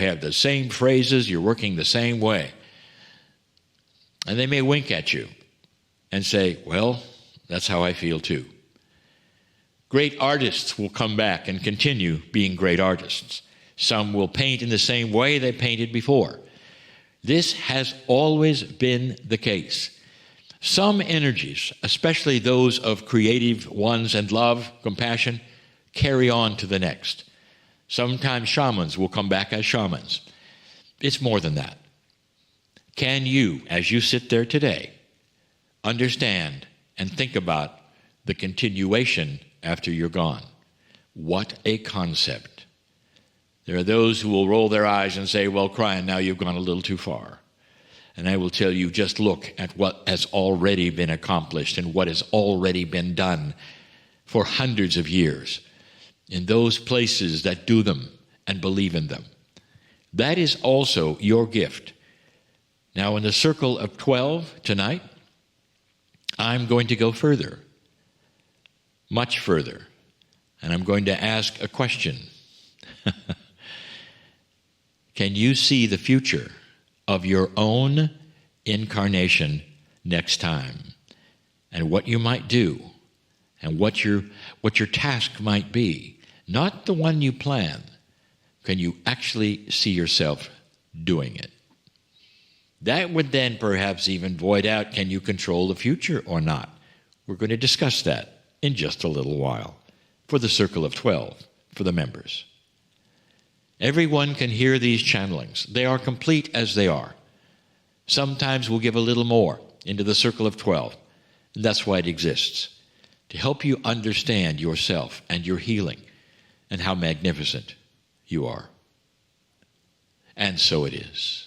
have the same phrases, you're working the same way. And they may wink at you and say, well, that's how I feel too. Great artists will come back and continue being great artists. Some will paint in the same way they painted before. This has always been the case. Some energies, especially those of creative ones and love, compassion, carry on to the next. Sometimes shamans will come back as shamans. It's more than that. Can you, as you sit there today, understand and think about the continuation after you're gone? What a concept. There are those who will roll their eyes and say, well, Kryon, now you've gone a little too far. And I will tell you, just look at what has already been accomplished and what has already been done for hundreds of years in those places that do them and believe in them. That is also your gift. Now, in the circle of 12 tonight, I'm going to go further, much further, and I'm going to ask a question. Can you see the future of your own incarnation next time, and what you might do, and what your task might be? Not the one you plan. Can you actually see yourself doing it? That would then perhaps even void out, can you control the future or not? We're going to discuss that in just a little while for the Circle of 12, for the members. Everyone can hear these channelings. They are complete as they are. Sometimes we'll give a little more into the Circle of 12. And that's why it exists, to help you understand yourself and your healing and how magnificent you are. And so it is.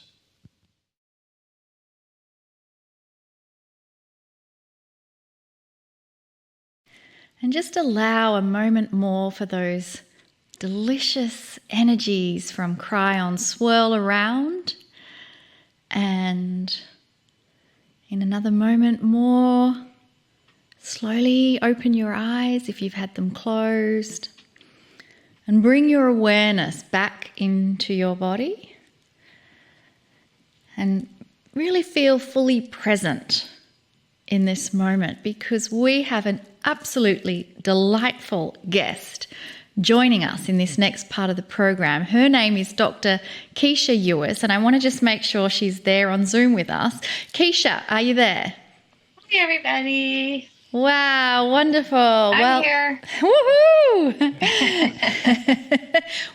And just allow a moment more for those delicious energies from Kryon swirl around. And in another moment more, slowly open your eyes if you've had them closed. And bring your awareness back into your body. And really feel fully present in this moment, because we have an absolutely delightful guest joining us in this next part of the program. Her name is Dr. Keisha Ewis, and I want to just make sure she's there on Zoom with us. Keisha, are you there? Hi, everybody. Wow, wonderful. I'm here. Woohoo!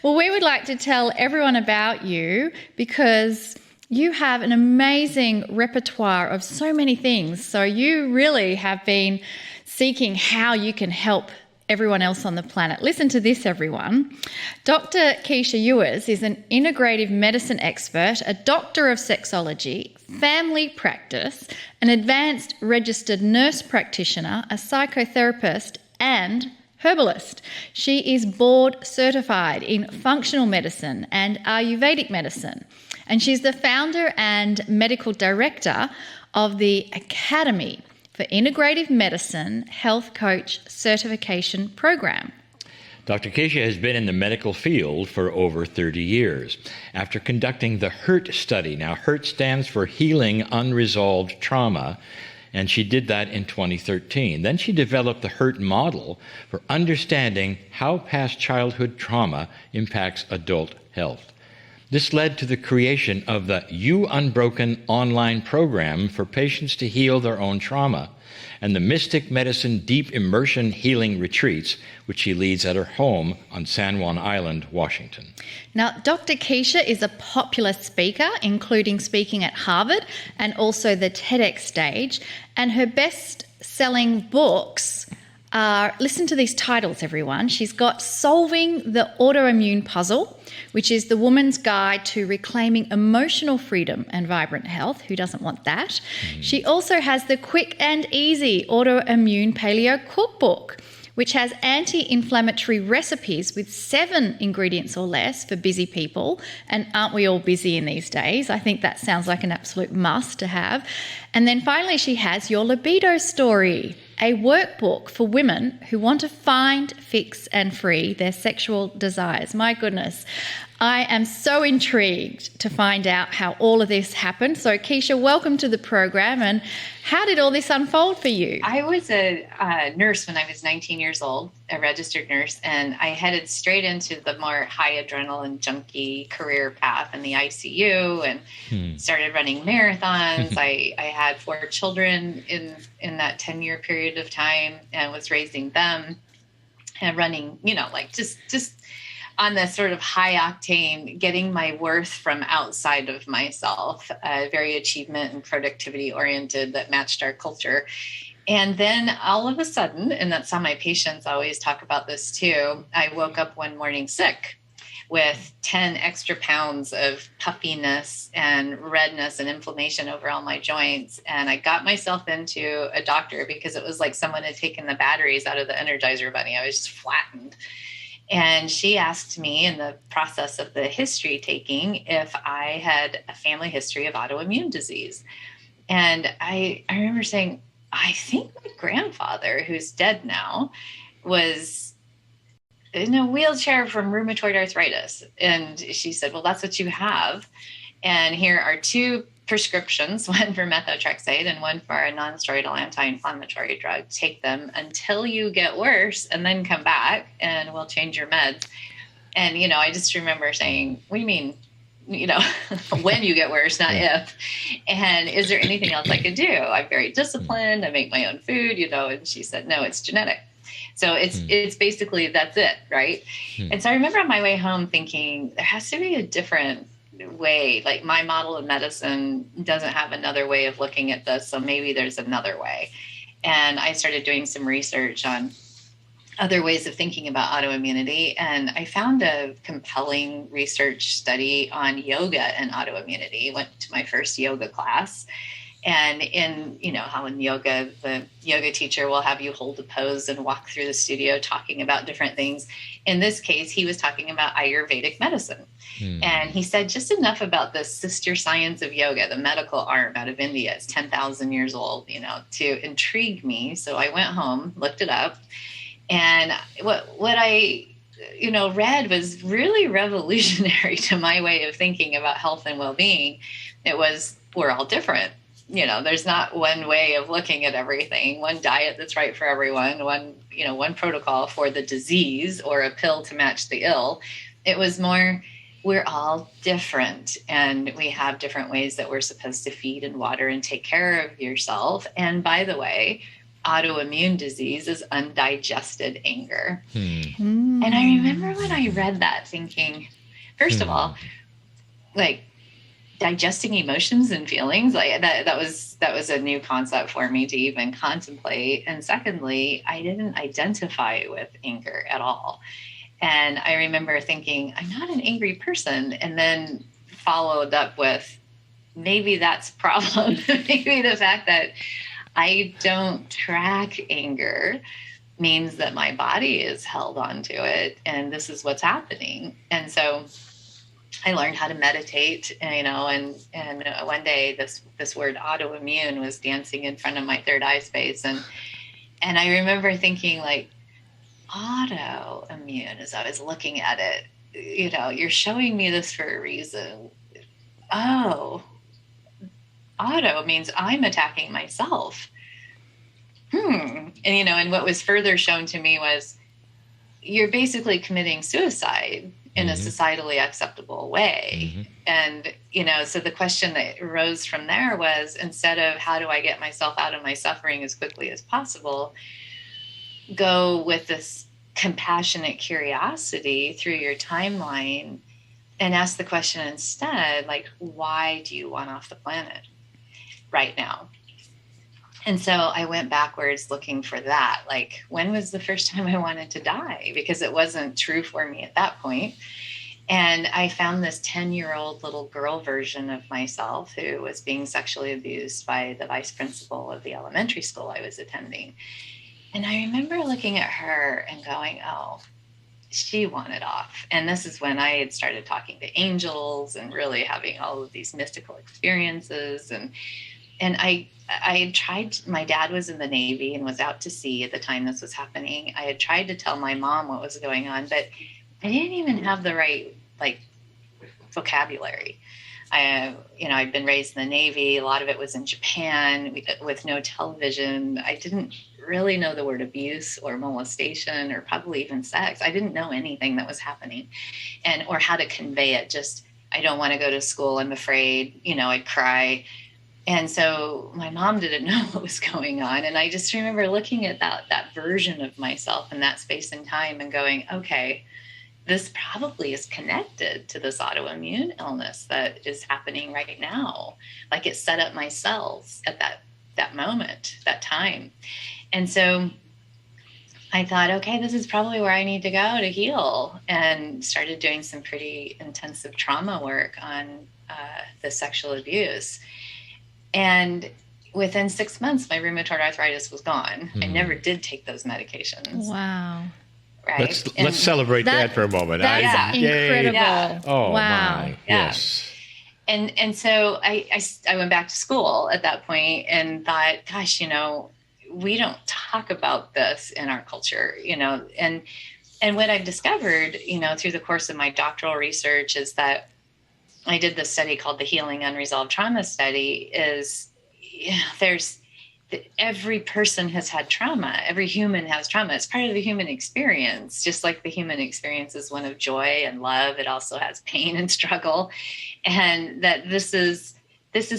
Well, we would like to tell everyone about you because you have an amazing repertoire of so many things. So you really have been seeking how you can help everyone else on the planet. Listen to this, everyone. Dr. Keisha Ewis is an integrative medicine expert, a doctor of sexology, family practice, an advanced registered nurse practitioner, a psychotherapist, and herbalist. She is board certified in functional medicine and Ayurvedic medicine. And she's the founder and medical director of the Academy for Integrative Medicine Health Coach Certification Program. Dr. Keisha has been in the medical field for over 30 years. After conducting the HURT study, now HURT stands for Healing Unresolved Trauma, and she did that in 2013. Then she developed the HURT model for understanding how past childhood trauma impacts adult health. This led to the creation of the You Unbroken online program for patients to heal their own trauma, and the Mystic Medicine Deep Immersion Healing Retreats, which she leads at her home on San Juan Island, Washington. Now, Dr. Keisha is a popular speaker, including speaking at Harvard and also the TEDx stage, and her best-selling books are, listen to these titles, everyone. She's got Solving the Autoimmune Puzzle, which is the woman's guide to reclaiming emotional freedom and vibrant health. Who doesn't want that? She also has the Quick and Easy Autoimmune Paleo Cookbook, which has anti-inflammatory recipes with 7 ingredients or less for busy people. And aren't we all busy in these days? I think that sounds like an absolute must to have. And then finally, she has Your Libido Story, a workbook for women who want to find, fix, and free their sexual desires. My goodness, I am so intrigued to find out how all of this happened. So, Keisha, welcome to the program. And how did all this unfold for you? I was a nurse when I was 19 years old, a registered nurse, and I headed straight into the more high adrenaline junkie career path in the ICU and started running marathons. I had 4 children in that 10-year period of time and was raising them and running, just on the sort of high octane, getting my worth from outside of myself, very achievement and productivity oriented that matched our culture. And then all of a sudden, and that's how my patients always talk about this too, I woke up one morning sick with 10 extra pounds of puffiness and redness and inflammation over all my joints. And I got myself into a doctor because it was like someone had taken the batteries out of the Energizer Bunny. I was just flattened. And she asked me in the process of the history taking if I had a family history of autoimmune disease. And I remember saying, I think my grandfather, who's dead now, was in a wheelchair from rheumatoid arthritis. And she said, well, that's what you have. And here are 2 prescriptions, one for methotrexate and one for a non-steroidal anti-inflammatory drug. Take them until you get worse and then come back and we'll change your meds. And, I just remember saying, what do you mean, when you get worse, not if? And is there anything else I could do? I'm very disciplined. I make my own food, and she said, no, it's genetic. So it's basically, that's it. Right. And so I remember on my way home thinking there has to be a different way. Like my model of medicine doesn't have another way of looking at this. So maybe there's another way. And I started doing some research on other ways of thinking about autoimmunity. And I found a compelling research study on yoga and autoimmunity. Went to my first yoga class. And how in yoga, the yoga teacher will have you hold a pose and walk through the studio talking about different things. In this case, he was talking about Ayurvedic medicine. And he said just enough about the sister science of yoga, the medical arm out of India. It's 10,000 years old, to intrigue me. So I went home, looked it up. And what I read was really revolutionary to my way of thinking about health and well-being. It was, we're all different. There's not one way of looking at everything, one diet that's right for everyone, one protocol for the disease or a pill to match the ill. It was more, we're all different and we have different ways that we're supposed to feed and water and take care of yourself. And by the way, autoimmune disease is undigested anger. And I remember when I read that thinking, first of all, like, digesting emotions and feelings, like that was a new concept for me to even contemplate. And secondly, I didn't identify with anger at all. And I remember thinking, I'm not an angry person. And then followed up with, maybe that's a problem. Maybe the fact that I don't track anger means that my body is held onto it. And this is what's happening. And so I learned how to meditate, and one day this word autoimmune was dancing in front of my third eye space. And I remember thinking, like, autoimmune, as I was looking at it, you're showing me this for a reason. Oh, auto means I'm attacking myself. And what was further shown to me was you're basically committing suicide in a societally acceptable way. And, so the question that arose from there was, instead of how do I get myself out of my suffering as quickly as possible, go with this compassionate curiosity through your timeline and ask the question instead, like, why do you want off the planet right now? And so I went backwards looking for that. Like, when was the first time I wanted to die? Because it wasn't true for me at that point. And I found this 10-year-old little girl version of myself who was being sexually abused by the vice principal of the elementary school I was attending. And I remember looking at her and going, oh, she wanted off. And this is when I had started talking to angels and really having all of these mystical experiences. And and I had tried, my dad was in the Navy and was out to sea at the time this was happening. I had tried to tell my mom what was going on, but I didn't even have the right, like, vocabulary. I'd been raised in the Navy. A lot of it was in Japan with no television. I didn't really know the word abuse or molestation or probably even sex. I didn't know anything that was happening or how to convey it. Just, I don't want to go to school. I'm afraid, I'd cry. And so my mom didn't know what was going on. And I just remember looking at that version of myself in that space and time and going, okay, this probably is connected to this autoimmune illness that is happening right now. Like, it set up my cells at that moment, that time. And so I thought, okay, this is probably where I need to go to heal, and started doing some pretty intensive trauma work on the sexual abuse. And within 6 months, my rheumatoid arthritis was gone. I never did take those medications. Wow. Right. Let's celebrate that for a moment. That's incredible. Yeah. Oh, wow. my. Yeah. Yes. And so I went back to school at that point and thought, gosh, we don't talk about this in our culture, and what I've discovered, through the course of my doctoral research is that I did this study called the Healing Unresolved Trauma Study. Every person has had trauma. Every human has trauma. It's part of the human experience. Just like the human experience is one of joy and love, it also has pain and struggle. And that this is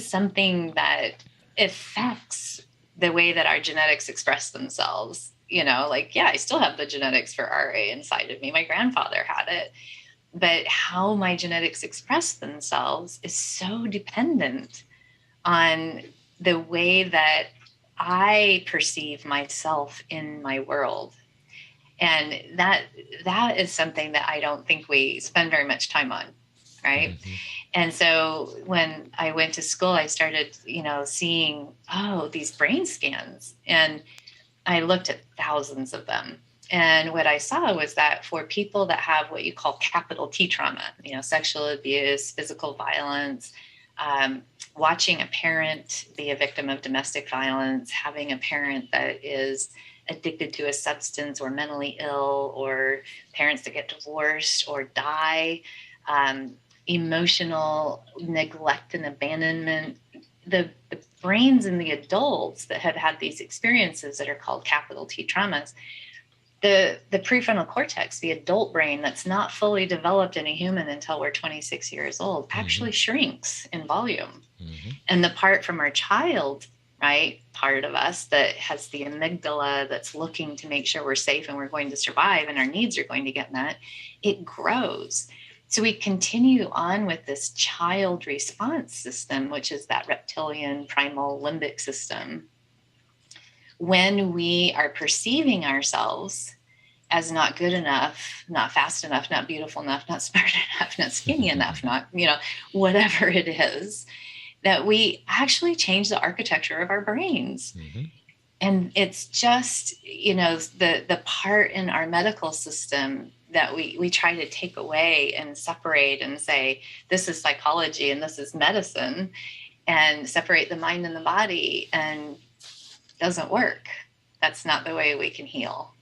something that affects the way that our genetics express themselves. I still have the genetics for RA inside of me. My grandfather had it. But how my genetics express themselves is so dependent on the way that I perceive myself in my world. And that is something that I don't think we spend very much time on, right? Mm-hmm. And so when I went to school, I started, seeing, these brain scans. And I looked at thousands of them. And what I saw was that for people that have what you call capital T trauma, sexual abuse, physical violence, watching a parent be a victim of domestic violence, having a parent that is addicted to a substance or mentally ill, or parents that get divorced or die, emotional neglect and abandonment, the brains in the adults that have had these experiences that are called capital T traumas, the prefrontal cortex, the adult brain that's not fully developed in a human until we're 26 years old, actually shrinks in volume. Mm-hmm. And the part from our child, right, part of us that has the amygdala that's looking to make sure we're safe and we're going to survive and our needs are going to get met, it grows. So we continue on with this child response system, which is that reptilian primal limbic system. When we are perceiving ourselves as not good enough, not fast enough, not beautiful enough, not smart enough, not skinny enough, not, whatever it is, that we actually change the architecture of our brains. Mm-hmm. And it's just, the part in our medical system that we try to take away and separate and say, this is psychology and this is medicine, and separate the mind and the body, and doesn't work. That's not the way we can heal.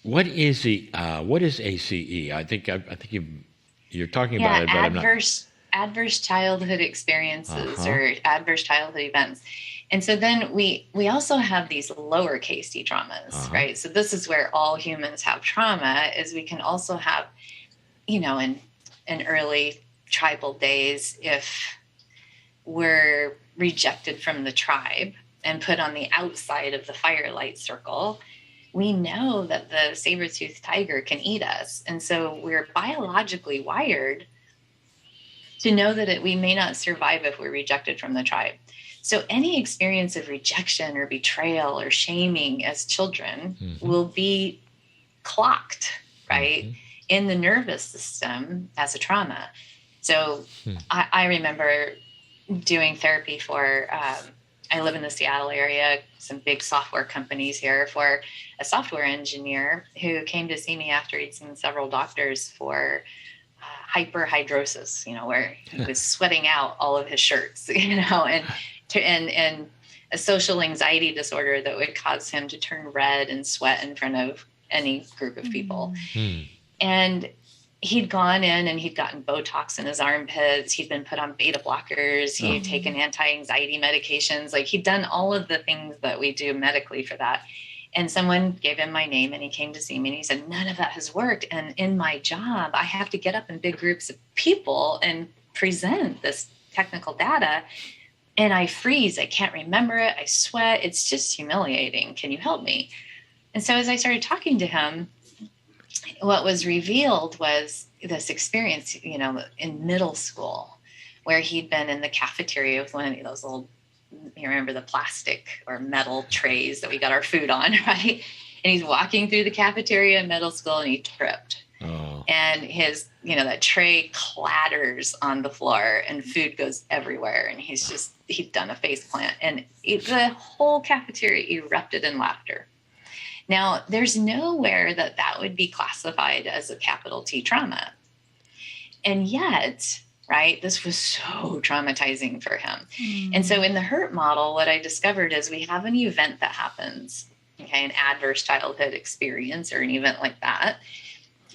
What is ACE? I think you're talking about it, but I'm not. Adverse childhood experiences or adverse childhood events. And so then we also have these lowercase t traumas, right? So this is where all humans have trauma, is we can also have, in early tribal days, if we're rejected from the tribe and put on the outside of the firelight circle, we know that the saber-toothed tiger can eat us. And so we're biologically wired to know that we may not survive if we're rejected from the tribe. So any experience of rejection or betrayal or shaming as children will be clocked, right, in the nervous system as a trauma. So I remember doing therapy for, I live in the Seattle area, some big software companies here, for a software engineer who came to see me after he'd seen several doctors for hyperhidrosis, where he was sweating out all of his shirts, and a social anxiety disorder that would cause him to turn red and sweat in front of any group of people. And he'd gone in and he'd gotten Botox in his armpits. He'd been put on beta blockers. He'd taken anti-anxiety medications. Like, he'd done all of the things that we do medically for that. And someone gave him my name and he came to see me and he said, none of that has worked. And in my job, I have to get up in big groups of people and present this technical data. And I freeze. I can't remember it. I sweat. It's just humiliating. Can you help me? And so as I started talking to him, what was revealed was this experience, in middle school, where he'd been in the cafeteria with one of those old, you remember the plastic or metal trays that we got our food on, right? And he's walking through the cafeteria in middle school and he tripped. Oh. And his, that tray clatters on the floor and food goes everywhere. And he'd done a face plant and the whole cafeteria erupted in laughter. Now, there's nowhere that would be classified as a capital T trauma. And yet, right, this was so traumatizing for him. And so in the hurt model, what I discovered is we have an event that happens, an adverse childhood experience or an event like that.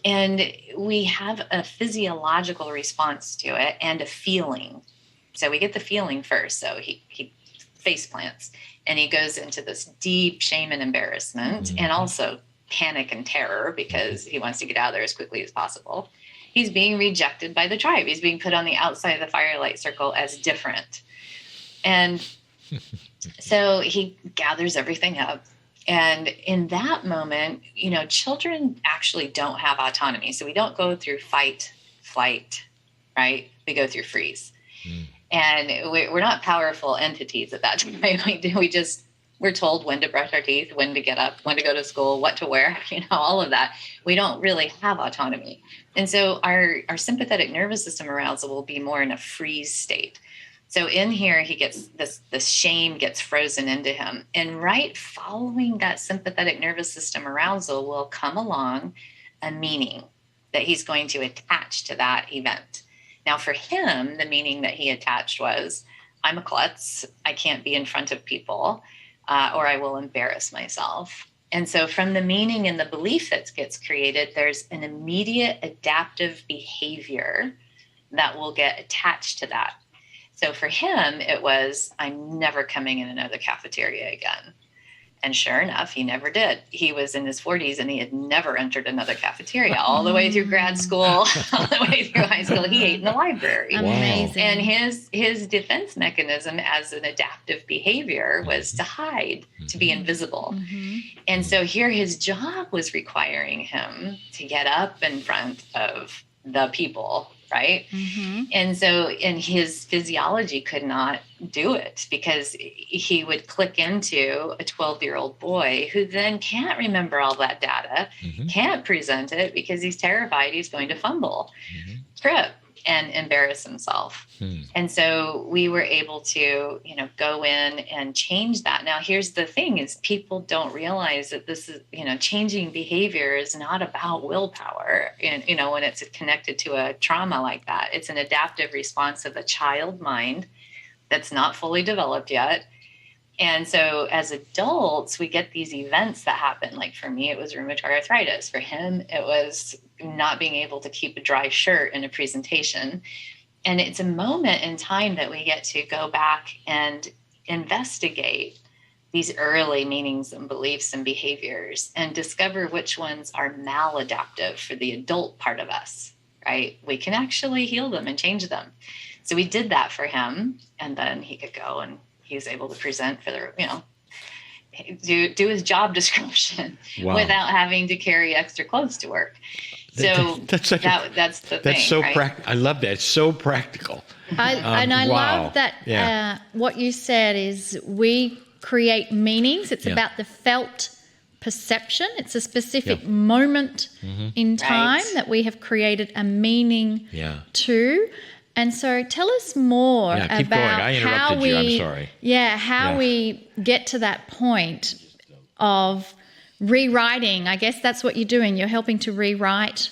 And we have a physiological response to it and a feeling. So we get the feeling first. So he face plants. And he goes into this deep shame and embarrassment and also panic and terror because he wants to get out of there as quickly as possible. He's being rejected by the tribe. He's being put on the outside of the firelight circle as different. And so he gathers everything up. And in that moment, children actually don't have autonomy. So we don't go through fight, flight, right? We go through freeze. And we're not powerful entities at that time. We're told when to brush our teeth, when to get up, when to go to school, what to wear, all of that. We don't really have autonomy. And so our sympathetic nervous system arousal will be more in a freeze state. So in here, he gets this shame gets frozen into him. And right following that sympathetic nervous system arousal will come along a meaning that he's going to attach to that event. Now, for him, the meaning that he attached was, I'm a klutz. I can't be in front of people, or I will embarrass myself. And so from the meaning and the belief that gets created, there's an immediate adaptive behavior that will get attached to that. So for him, it was, I'm never coming in another cafeteria again. And sure enough, he never did. He was in his 40s and he had never entered another cafeteria all the way through grad school, all the way through high school. He ate in the library. Amazing. And his defense mechanism as an adaptive behavior was to hide, to be invisible. And so here his job was requiring him to get up in front of the people, right? And so, and his physiology could not do it because he would click into a 12-year-old boy who then can't remember all that data, can't present it because he's terrified he's going to fumble, trip, and embarrass himself. And so we were able to, go in and change that. Now, here's the thing is people don't realize that this is, changing behavior is not about willpower. And, when it's connected to a trauma like that, it's an adaptive response of a child mind that's not fully developed yet. And so as adults, we get these events that happen. Like for me, it was rheumatoid arthritis. For him, it was not being able to keep a dry shirt in a presentation. And it's a moment in time that we get to go back and investigate these early meanings and beliefs and behaviors and discover which ones are maladaptive for the adult part of us, right? We can actually heal them and change them. So we did that for him, and then he could go and he was able to present for the, do his job description without having to carry extra clothes to work. So that's the thing. That's so right? practical. I love that. It's so practical. I love that what you said is we create meanings. It's about the felt perception. It's a specific moment in time that we have created a meaning to. And so tell us more about how we, I'm sorry. How we get to that point of rewriting. I guess that's what you're doing. You're helping to rewrite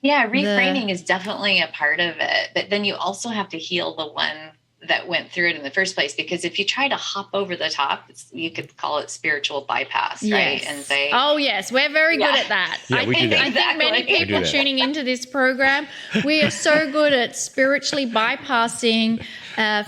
Yeah, reframing is definitely a part of it. But then you also have to heal the one that went through it in the first place. Because if you try to hop over the top, you could call it spiritual bypass, right? Yes. And say, oh, yes, we're very good at that. Yeah, we do that. I think many Exactly. people tuning into this program, we are so good at spiritually bypassing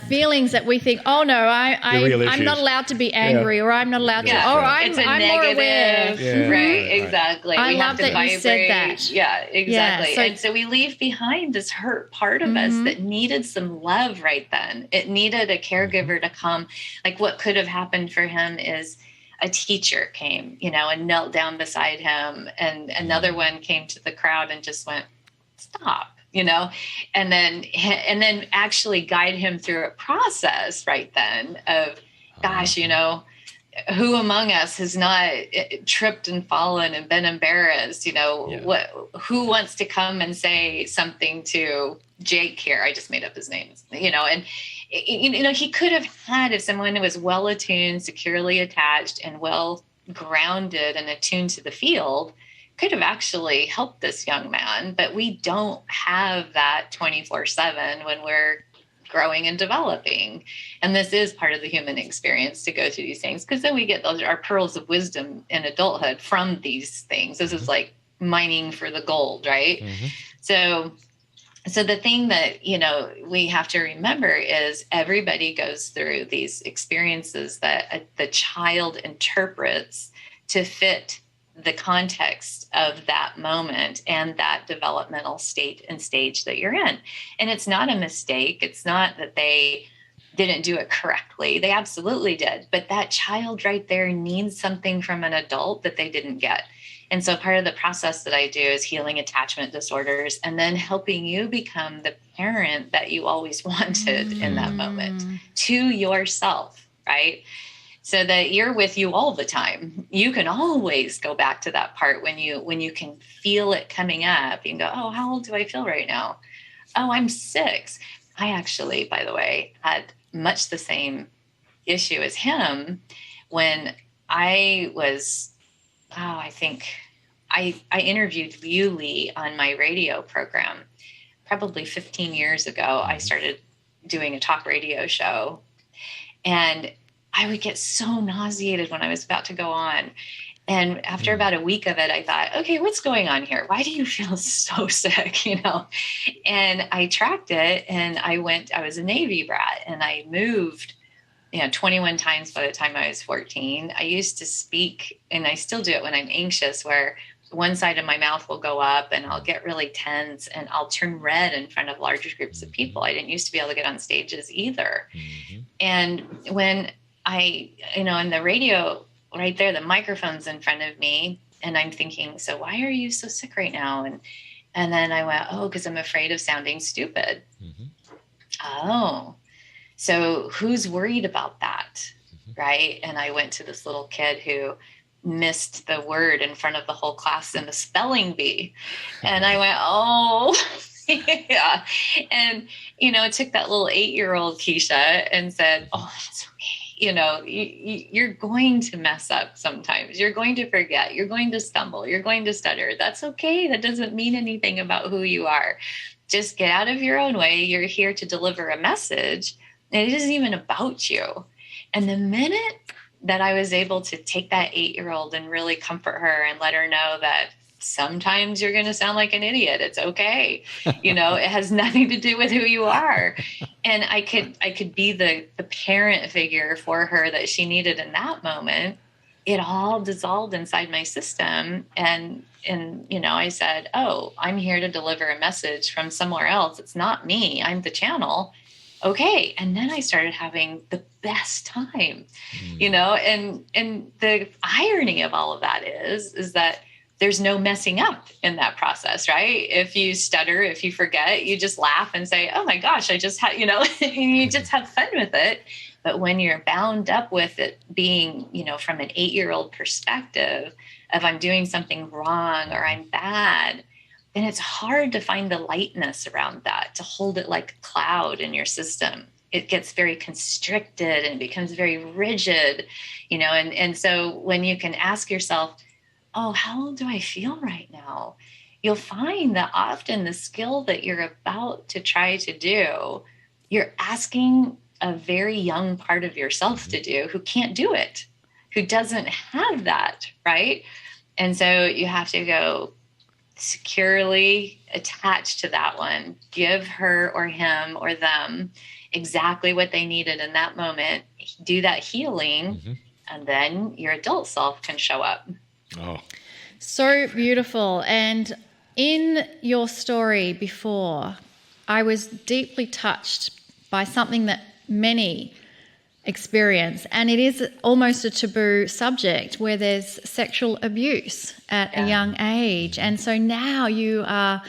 feelings that we think, oh no, real I'm not issues. allowed to be angry, or I'm not allowed to, or I'm it's a more aware. negative, right? Exactly. I we love have to that you said vibrate. that. Yeah, exactly. so- and so we leave behind this hurt part of us that needed some love right then. It needed a caregiver to come. Like what could have happened for him is a teacher came, and knelt down beside him, and another one came to the crowd and just went, stop. And then actually guide him through a process right then of, gosh, who among us has not tripped and fallen and been embarrassed? Who wants to come and say something to Jake here? I just made up his name, and he could have had, if someone was well attuned, securely attached, and well grounded and attuned to the field, could have actually helped this young man. But we don't have that 24/7 when we're growing and developing. And this is part of the human experience to go through these things, because then we get our pearls of wisdom in adulthood from these things. This is like mining for the gold, right? So the thing that, we have to remember is everybody goes through these experiences that the child interprets to fit the context of that moment and that developmental state and stage that you're in. And it's not a mistake. It's not that they didn't do it correctly. They absolutely did. But that child right there needs something from an adult that they didn't get. And so part of the process that I do is healing attachment disorders, and then helping you become the parent that you always wanted in that moment to yourself, right? So that you're with you all the time. You can always go back to that part when you can feel it coming up. You can go, oh, how old do I feel right now? Oh, I'm 6. I actually, by the way, had much the same issue as him when I was, I think I interviewed you, Lee, on my radio program. Probably 15 years ago, I started doing a talk radio show. And I would get so nauseated when I was about to go on. And after about a week of it, I thought, okay, what's going on here? Why do you feel so sick? And I tracked it, and I was a Navy brat, and I moved, 21 times by the time I was 14. I used to speak, and I still do it when I'm anxious, where one side of my mouth will go up and I'll get really tense and I'll turn red in front of larger groups of people. I didn't used to be able to get on stages either. And when I, in the radio right there, the microphone's in front of me, and I'm thinking, so why are you so sick right now? And then I went, oh, because I'm afraid of sounding stupid. Oh, so who's worried about that? Right. And I went to this little kid who missed the word in front of the whole class in the spelling bee. And I went, oh, yeah. And, it took that little 8-year-old Keisha and said, oh, that's okay. You're going to mess up sometimes. You're going to forget. You're going to stumble. You're going to stutter. That's okay. That doesn't mean anything about who you are. Just get out of your own way. You're here to deliver a message. And it isn't even about you. And the minute that I was able to take that 8-year-old and really comfort her and let her know that sometimes you're going to sound like an idiot. It's okay. It has nothing to do with who you are. And I could be the parent figure for her that she needed in that moment. It all dissolved inside my system. And I said, oh, I'm here to deliver a message from somewhere else. It's not me. I'm the channel. Okay. And then I started having the best time, and the irony of all of that is that there's no messing up in that process, right? If you stutter, if you forget, you just laugh and say, oh my gosh, I just had, and you just have fun with it. But when you're bound up with it being, from an 8-year-old perspective of I'm doing something wrong or I'm bad, then it's hard to find the lightness around that, to hold it like a cloud in your system. It gets very constricted and it becomes very rigid, and so when you can ask yourself, oh, how do I feel right now? you'll find that often the skill that you're about to try to do, you're asking a very young part of yourself to do who can't do it, who doesn't have that, right? And so you have to go securely attached to that one, give her or him or them exactly what they needed in that moment, do that healing, and then your adult self can show up. Oh, so beautiful. And in your story before, I was deeply touched by something that many experience, and it is almost a taboo subject where there's sexual abuse at a young age. And so now you are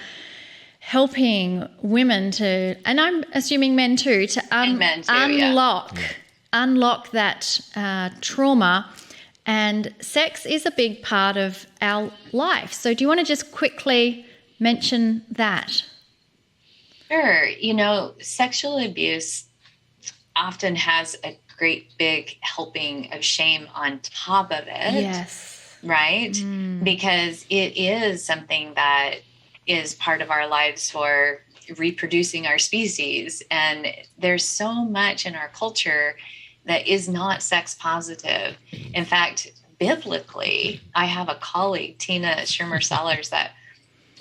helping women to, and I'm assuming men too, to men too, unlock that trauma. And sex is a big part of our life. So do you want to just quickly mention that? Sure. You know, sexual abuse often has a great big helping of shame on top of it. Yes. Right? Because it is something that is part of our lives for reproducing our species. And there's so much in our culture that is not sex positive. In fact, biblically, I have a colleague, Tina Shermer-Sellers, that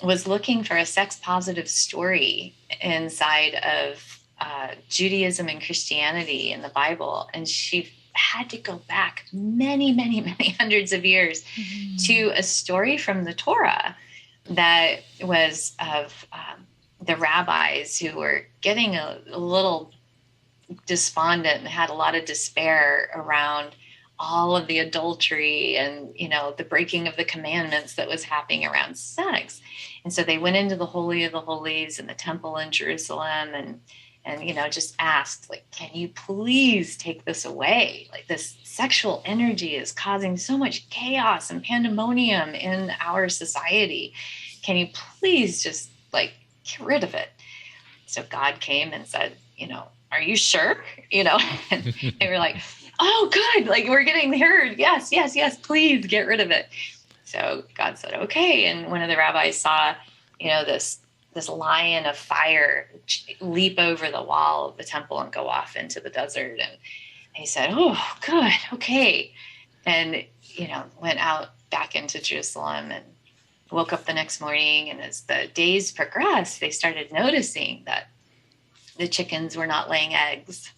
was looking for a sex positive story inside of Judaism and Christianity in the Bible. And she had to go back many, many, many hundreds of years to a story from the Torah that was of the rabbis who were getting a little despondent and had a lot of despair around all of the adultery and, you know, the breaking of the commandments that was happening around sex. And so they went into the Holy of the Holies in the temple in Jerusalem and you know, just asked, like, can you please take this away? Like, this sexual energy is causing so much chaos and pandemonium in our society. Can you please just, like, get rid of it? So God came and said, you know, are you sure? You know, and they were like, oh, good. Like, we're getting heard. Yes, yes, yes. Please get rid of it. So God said, okay. And one of the rabbis saw, you know, this lion of fire leap over the wall of the temple and go off into the desert. And he said, oh, good. Okay. And, you know, went out back into Jerusalem and woke up the next morning. And as the days progressed, they started noticing that the chickens were not laying eggs.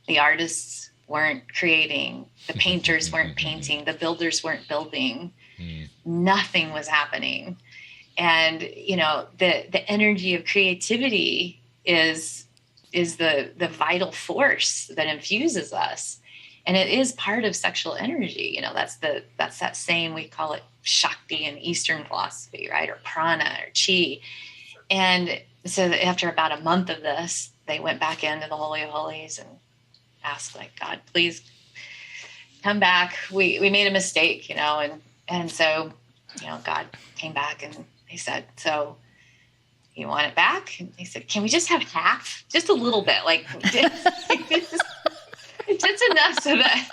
The artists weren't creating. The painters weren't painting. The builders weren't building. Nothing was happening. And, you know, the energy of creativity is the vital force that infuses us. And it is part of sexual energy. You know, that's that same, we call it Shakti in Eastern philosophy, right? Or prana or chi. And so after about a month of this, they went back into the Holy of Holies and asked, like, God, please come back. We made a mistake, you know, and so, you know, God came back and he said, so you want it back? And he said, can we just have half? Just a little bit, like just enough so that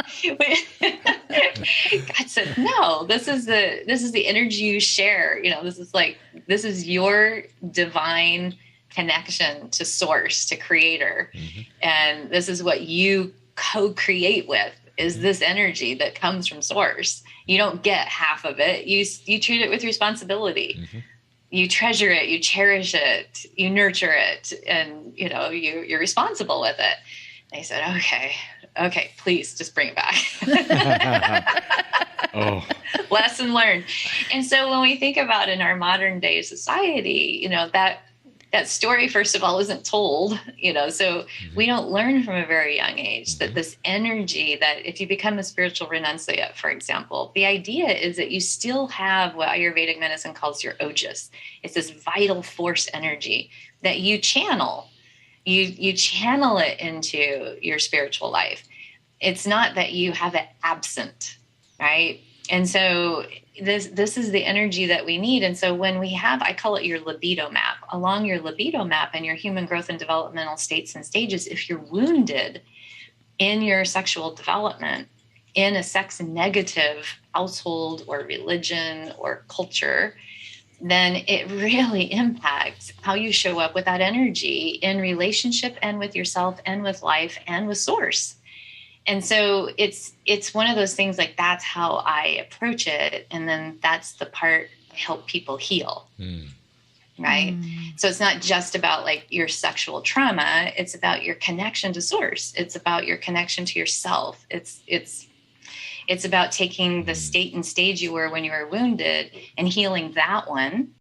God said, no, this is the energy you share. You know, this is your divine connection to source, to creator. And this is what you co-create with, is this energy that comes from source. You don't get half of it. You treat it with responsibility. You treasure it, you cherish it, you nurture it, and, you know, you're responsible with it. And he said, okay, please just bring it back. oh, Lesson learned. And so when we think about in our modern day society, you know, that story, first of all, isn't told, you know, so we don't learn from a very young age that this energy, that if you become a spiritual renunciate, for example, the idea is that you still have what Ayurvedic medicine calls your ojas. It's this vital force energy that you channel. You channel it into your spiritual life. It's not that you have it absent, right? And so this is the energy that we need. And so when we have, I call it your libido map, along your libido map and your human growth and developmental states and stages, if you're wounded in your sexual development, in a sex negative household or religion or culture, then it really impacts how you show up with that energy in relationship and with yourself and with life and with source. And so it's one of those things, like, that's how I approach it. And then that's the part I help people heal. Right. So it's not just about like your sexual trauma. It's about your connection to source. It's about your connection to yourself. It's about taking the state and stage you were when you were wounded and healing that one,